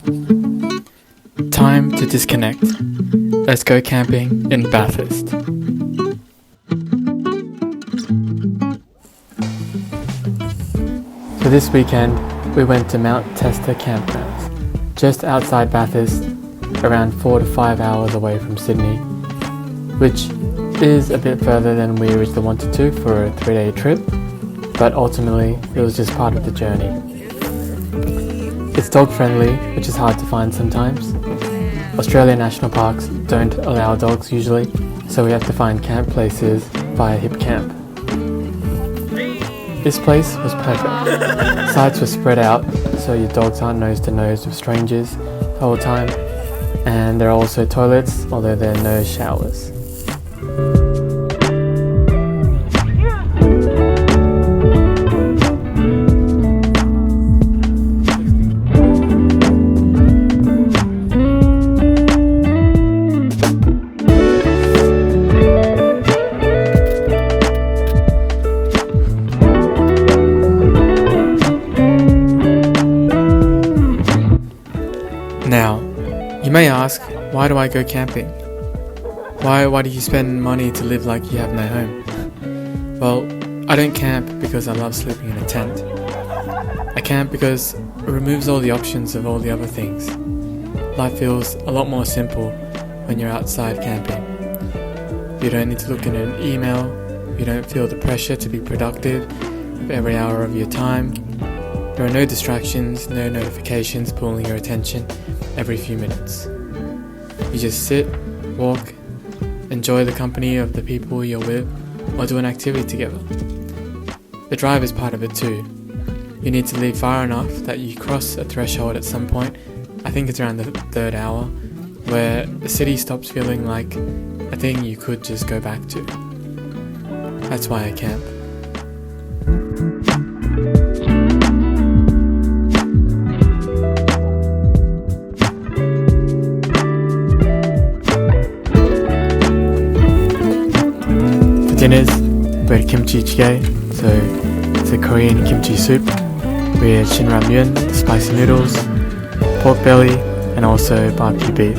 Time to disconnect. Let's go camping in Bathurst. So this weekend we went to Mount Testa campgrounds, just outside Bathurst, around 4 to 5 hours away from Sydney, which is a bit further than we originally wanted to for a 3-day trip, but ultimately it was just part of the journey. It's dog friendly, which is hard to find sometimes. Australian national parks don't allow dogs usually, so we have to find camp places via Hip Camp. This place was perfect. Sites were spread out so your dogs aren't nose to nose with strangers the whole time, and there are also toilets, although there are no showers. Now, you may ask, why do I go camping? Why do you spend money to live like you have no home? Well, I don't camp because I love sleeping in a tent. I camp because it removes all the options of all the other things. Life feels a lot more simple when you're outside camping. You don't need to look at an email, you don't feel the pressure to be productive with every hour of your time. There are no distractions, no notifications pulling your attention every few minutes. You just sit, walk, enjoy the company of the people you're with, or do an activity together. The drive is part of it too. You need to leave far enough that you cross a threshold at some point, I think it's around the 3rd hour, where the city stops feeling like a thing you could just go back to. That's why I camp. Dinners, we had kimchi jjigae, so it's a Korean kimchi soup. We had shin ramyun, the spicy noodles, pork belly, and also barbecue beef.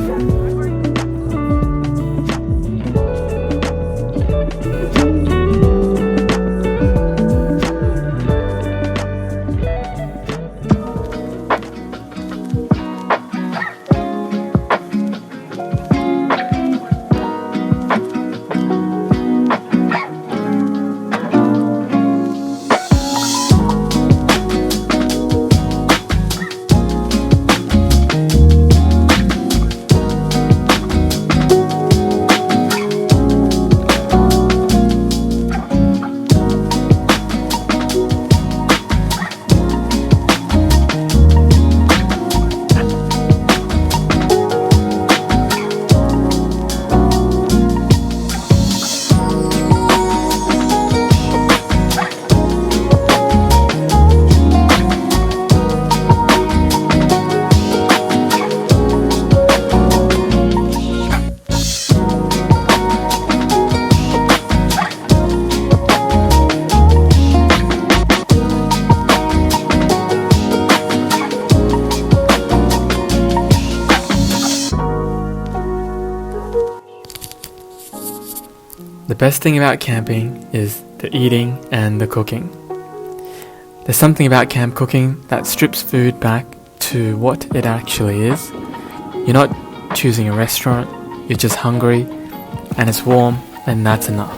The best thing about camping is the eating and the cooking. There's something about camp cooking that strips food back to what it actually is. You're not choosing a restaurant, you're just hungry, and it's warm, and that's enough.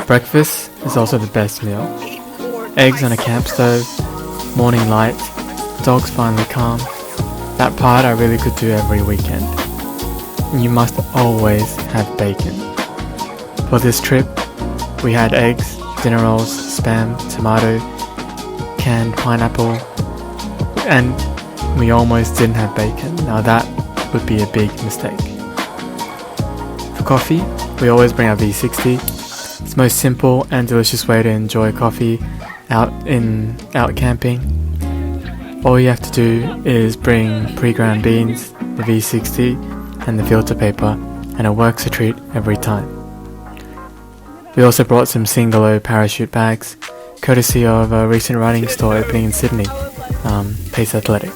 Breakfast is also the best meal. Eggs on a camp stove, morning light, dogs finally calm. That part I really could do every weekend. You must always have bacon. For this trip, we had eggs, dinner rolls, spam, tomato, canned pineapple, and we almost didn't have bacon. Now that would be a big mistake. For coffee, we always bring our V60. It's the most simple and delicious way to enjoy coffee out camping. All you have to do is bring pre-ground beans, the V60, and the filter paper, and it works a treat every time. We also brought some Singalo parachute bags, courtesy of a recent riding store opening in Sydney, Pace Athletic.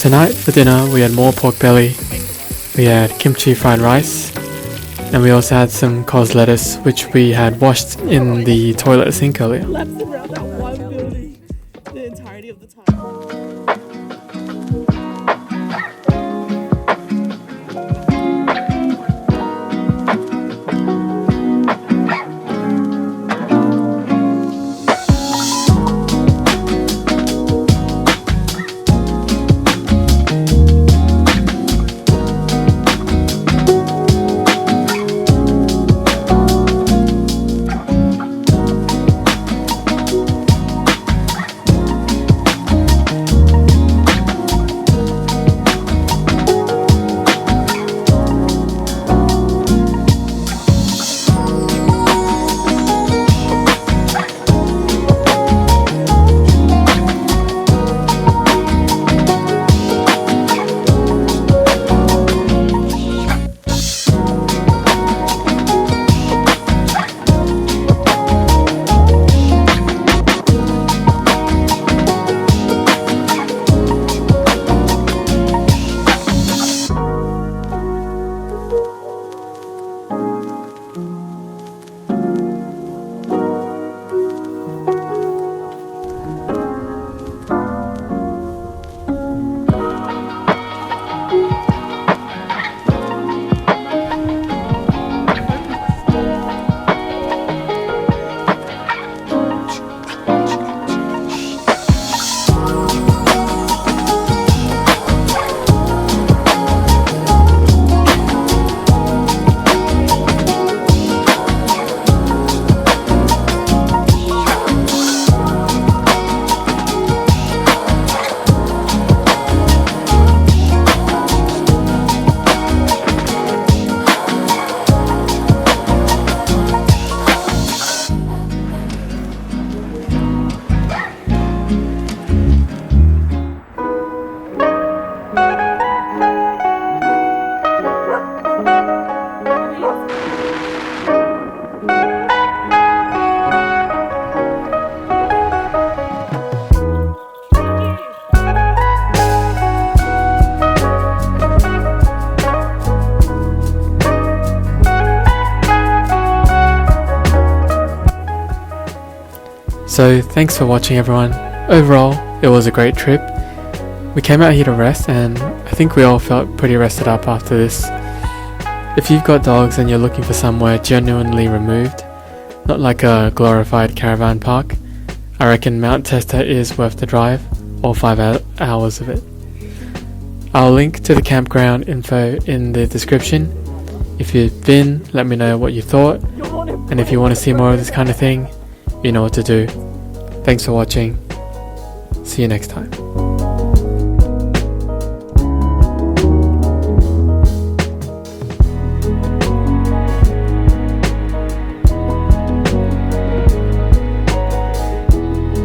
Tonight for dinner we had more pork belly, we had kimchi fried rice, and we also had some cos lettuce which we had washed in the toilet sink earlier. Laps around that one building the entirety of the time. So thanks for watching, everyone. Overall, it was a great trip. We came out here to rest, and I think we all felt pretty rested up after this. If you've got dogs and you're looking for somewhere genuinely removed, not like a glorified caravan park, I reckon Mount Testa is worth the drive, all 5 hours of it. I'll link to the campground info in the description. If you've been, let me know what you thought, and if you want to see more of this kind of thing, you know what to do. Thanks for watching. See you next time.